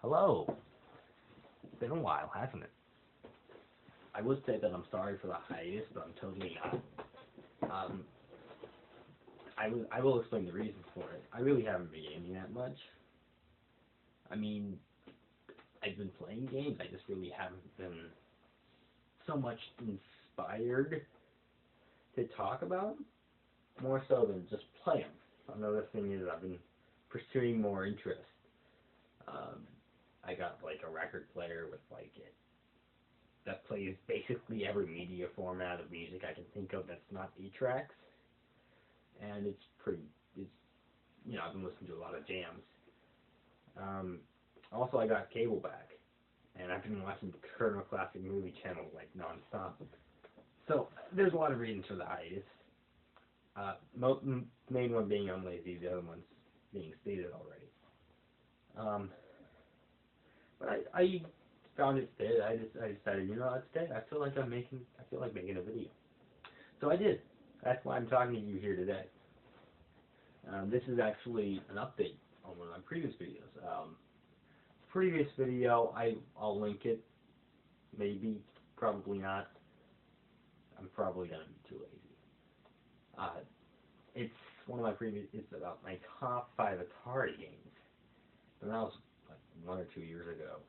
Hello. It's been a while, hasn't it? I would say that I'm sorry for the hiatus, but I'm totally not. Um, I will explain the reasons for it. I really haven't been gaming that much. I mean, I've been playing games. I just really haven't been so much inspired to talk about 'em, more so than just play them. Another thing is I've been pursuing more interest. Um, I got like a record player with like it that plays basically every media format of music I can think of that's not 8 tracks, and it's I've been listening to a lot of jams. Um, Also, I got cable back, and I've been watching the Colonel Classic Movie Channel like nonstop. So there's a lot of reasons for the hiatus. Main one being I'm lazy, the other one's being stated already. Um, but I found it today. I decided, today I feel like making a video. So I did. That's why I'm talking to you here today. This is actually an update on one of my previous videos. Previous video, I'll link it. Maybe, probably not. I'm probably gonna be too lazy. It's one of my previous. It's about my top 5 Atari games, and that was like 1 or 2 years ago.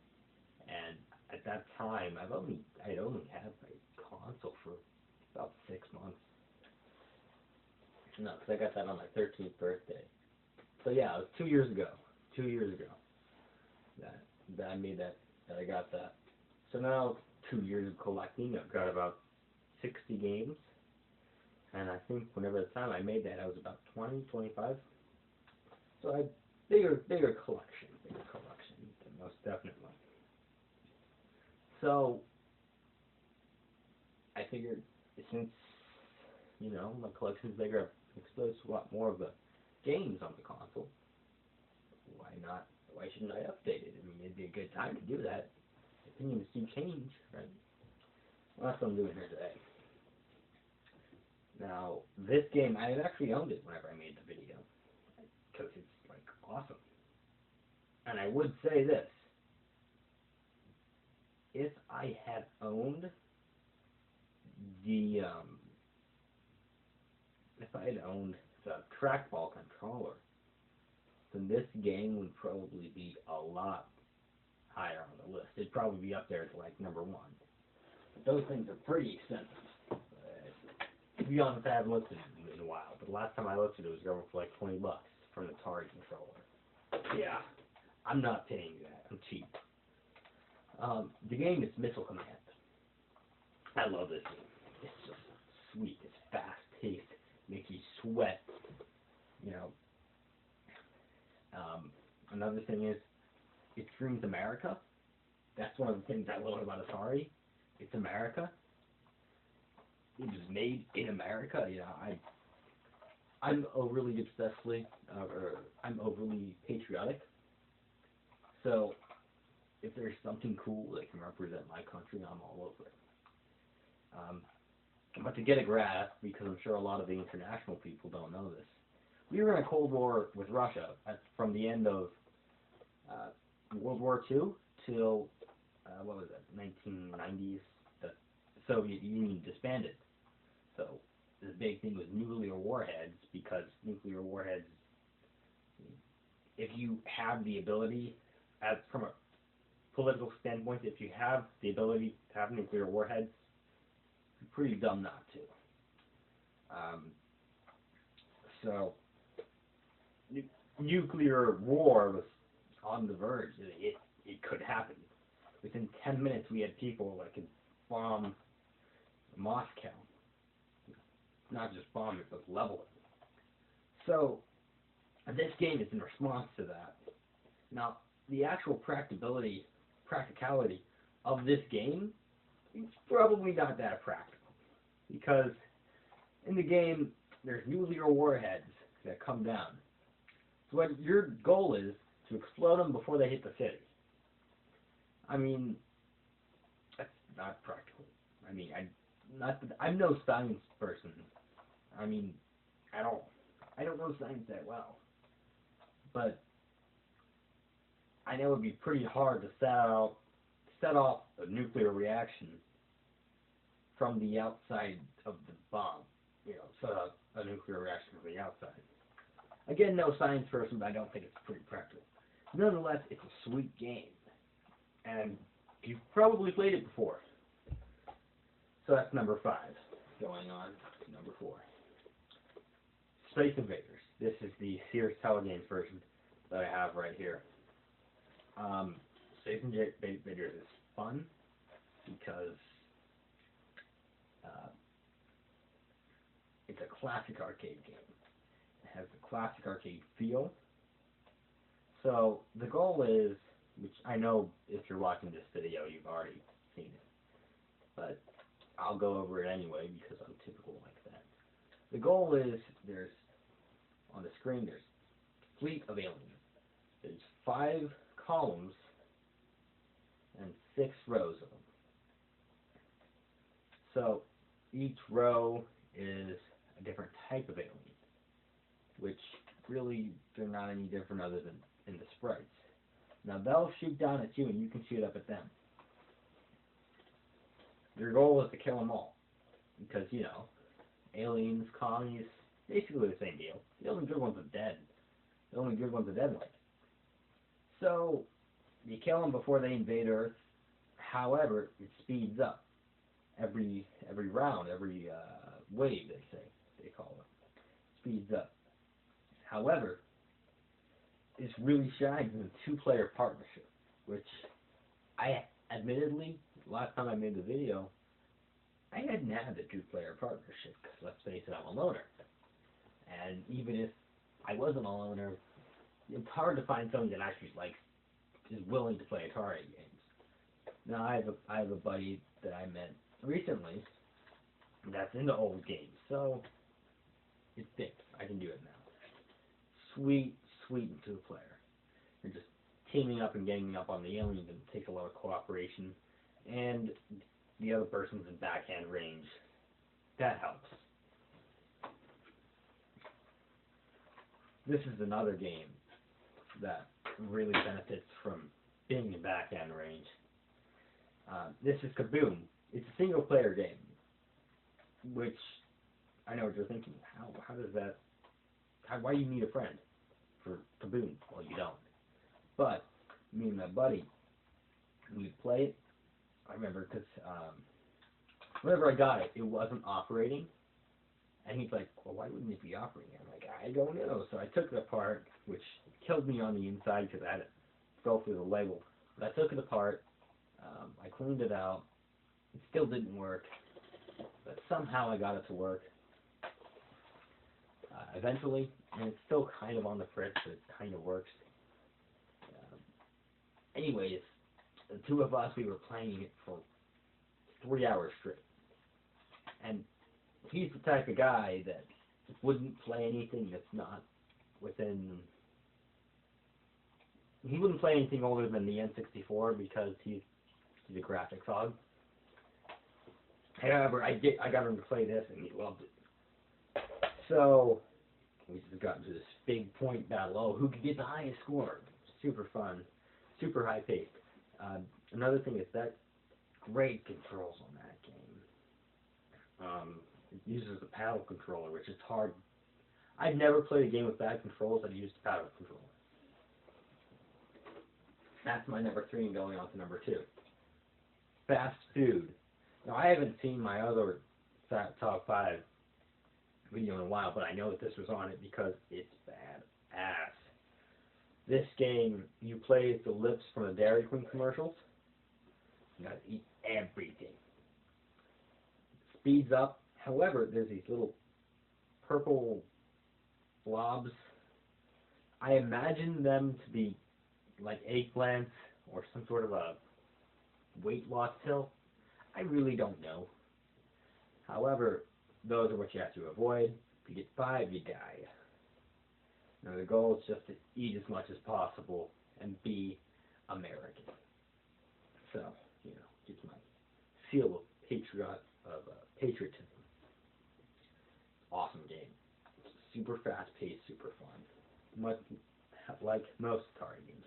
And at that time, I'd only had my console for about 6 months. No, because I got that on my 13th birthday. So yeah, it was 2 years ago. 2 years ago that that I made that I got that. So now 2 years of collecting, I've got about 60 games, and I think whenever the time I made that, I was about 20, 25. So I bigger collection, most definitely. So I figured since my collection's bigger, I've exposed to a lot more of the games on the console. Why not? Why shouldn't I update it? I mean, it'd be a good time to do that. Opinions do change, right? Well, that's what I'm doing here today. Now, this game, I had actually owned it whenever I made the video, because it's, like, awesome. And I would say this. If I had owned the, if I had owned the trackball controller, then this game would probably be a lot higher on the list. It'd probably be up there to, like, #1. But those things are pretty expensive. To be honest, I haven't looked at it in a while, but the last time I looked at it, it was going for like $20 for an Atari controller. Yeah, I'm not paying that. I'm cheap. The game is Missile Command. I love this game. It's just sweet. It's fast-paced. Makes you sweat. You know. Another thing is, it streams America. That's one of the things I love about Atari. It's America. It was made in America. I'm overly I'm overly patriotic. So if there's something cool that can represent my country, I'm all over it. But to get a grasp, because I'm sure a lot of the international people don't know this, we were in a Cold War with Russia from the end of World War II till what was it, 1990s? The Soviet Union disbanded. So the big thing was nuclear warheads, because nuclear warheads, if you have the ability, from a political standpoint, if you have the ability to have nuclear warheads, you're pretty dumb not to. So nuclear war was on the verge. It could happen. Within 10 minutes, we had people that could bomb Moscow. Not just bomb it, but level it. So this game is in response to that. Now, the actual practicality of this game is probably not that practical, because in the game there's nuclear warheads that come down. So what your goal is to explode them before they hit the city. I mean, that's not practical. I mean, I'm no science person. I mean, at all. I don't know science that well. But I know it'd be pretty hard to set off a nuclear reaction from the outside of the bomb. You know, set off a nuclear reaction from the outside. Again, no science person, but I don't think it's pretty practical. Nonetheless, it's a sweet game, and you've probably played it before. So that's number 5. Going on to number 4. Space Invaders. This is the Sears Telegames version that I have right here. Space Invaders is fun because it's a classic arcade game. It has the classic arcade feel. So the goal is, which I know if you're watching this video you've already seen it, but I'll go over it anyway because I'm typical like that. The goal is on the screen there's a fleet of aliens. There's 5 columns and 6 rows of them. So each row is a different type of alien, which really they're not any different other than in the sprites. Now they'll shoot down at you and you can shoot up at them. Your goal is to kill them all, because, you know, aliens, commies, basically the same deal. The only good ones are dead. The only good ones are dead ones. So, you kill them before they invade Earth. However, it speeds up. Every round, every wave, they call it, speeds up. However, this really shines in a 2-player partnership, which I admittedly, last time I made the video, I hadn't had the 2-player partnership, because let's face it, I'm a loner. And even if I wasn't a loner, it's hard to find someone that actually is willing to play Atari games. Now I have a buddy that I met recently that's into old games, so it fits. I can do it now. Sweet 2-player. You're just teaming up and ganging up on the aliens, and it takes a lot of cooperation, and the other person's in backhand range. That helps. This is another game that really benefits from being in backhand range. This is Kaboom. It's a single-player game, which I know what you're thinking. How does that? Why do you need a friend for Kaboom? Well, you don't. But me and my buddy, we'd play it. I remember because whenever I got it, it wasn't operating. And he's like, well, why wouldn't it be operating? I'm like, I don't know. So I took it apart, which killed me on the inside because I had to go through the label. But I took it apart. I cleaned it out. It still didn't work. But somehow I got it to work. Eventually, and it's still kind of on the fritz, but it kind of works. Anyways, the 2 of us, we were playing it for 3 hours straight. And he's the type of guy that wouldn't play anything that's not within... He wouldn't play anything older than the N64 because he's a graphics hog. However, I got him to play this and he loved it. So, we just got into this big point battle. Oh, who could get the highest score? Super fun. Super high paced. Another thing is that great controls on that game. It uses a paddle controller, which is hard. I've never played a game with bad controls that used a paddle controller. That's my number 3 and going on to number 2. Fast food. Now, I haven't seen my other top 5 video in a while, but I know that this was on it because it's badass. This game, you play the lips from the Dairy Queen commercials. You gotta eat everything. Speeds up. However, there's these little purple blobs. I imagine them to be like eggplants or some sort of a weight loss pill. I really don't know. However, those are what you have to avoid. If you get 5, you die. Now the goal is just to eat as much as possible and be American. So, you know, get my seal of patriotism. Awesome game. Super fast paced, super fun. Much like most Atari games.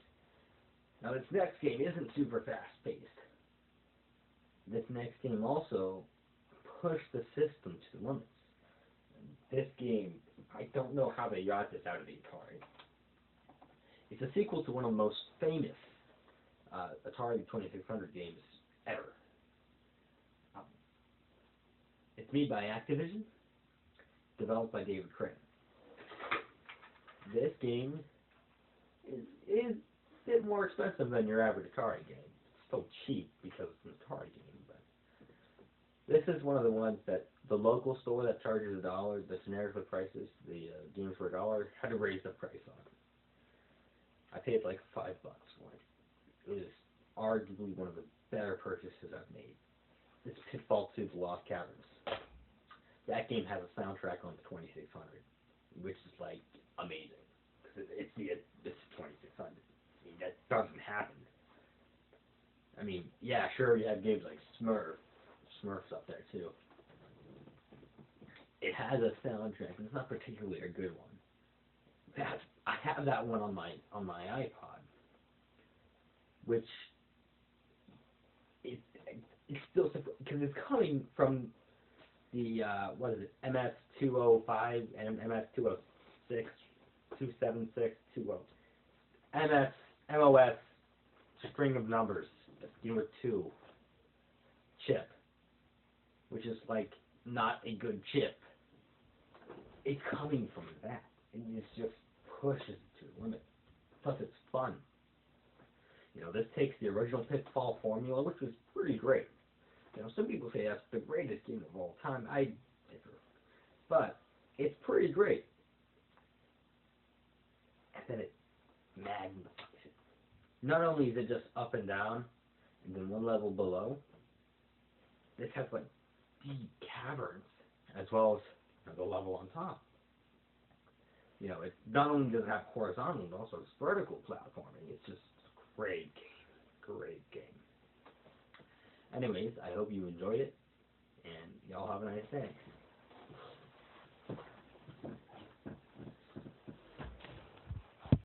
Now this next game isn't super fast-paced. This next game also pushed the system to the limits. This game, I don't know how they got this out of the Atari. It's a sequel to one of the most famous Atari 2600 games ever. It's made by Activision, developed by David Crane. This game is a bit more expensive than your average Atari game. It's still cheap because it's an Atari game, but this is one of the ones that the local store that charges $1, the generic prices, the games for $1, had to raise the price on it. I paid like $5 for it. It was arguably one of the better purchases I've made. It's Pitfall 2: The Lost Caverns. That game has a soundtrack on the 2600, which is like amazing. It's 2600. I mean, that doesn't happen. I mean, yeah, sure, you have games like Smurfs up there too. It has a soundtrack, and it's not particularly a good one. I have that one on my iPod, which it's still, because it's coming from the what is it, MS-205 and MS-206, 27620, MOS string of numbers, begin with 2 chip, which is like not a good chip. It's coming from that, and it just pushes it to the limit. Plus, it's fun. You know, this takes the original Pitfall formula, which was pretty great. You know, some people say that's the greatest game of all time. I differ, but it's pretty great. And then it magnifies it. Not only is it just up and down, and then one level below, this has like deep caverns as well as the level on top. You know, it not only does it have horizontal, but also it's vertical platforming. It's just a great game. Great game. Anyways, I hope you enjoyed it, and y'all have a nice day.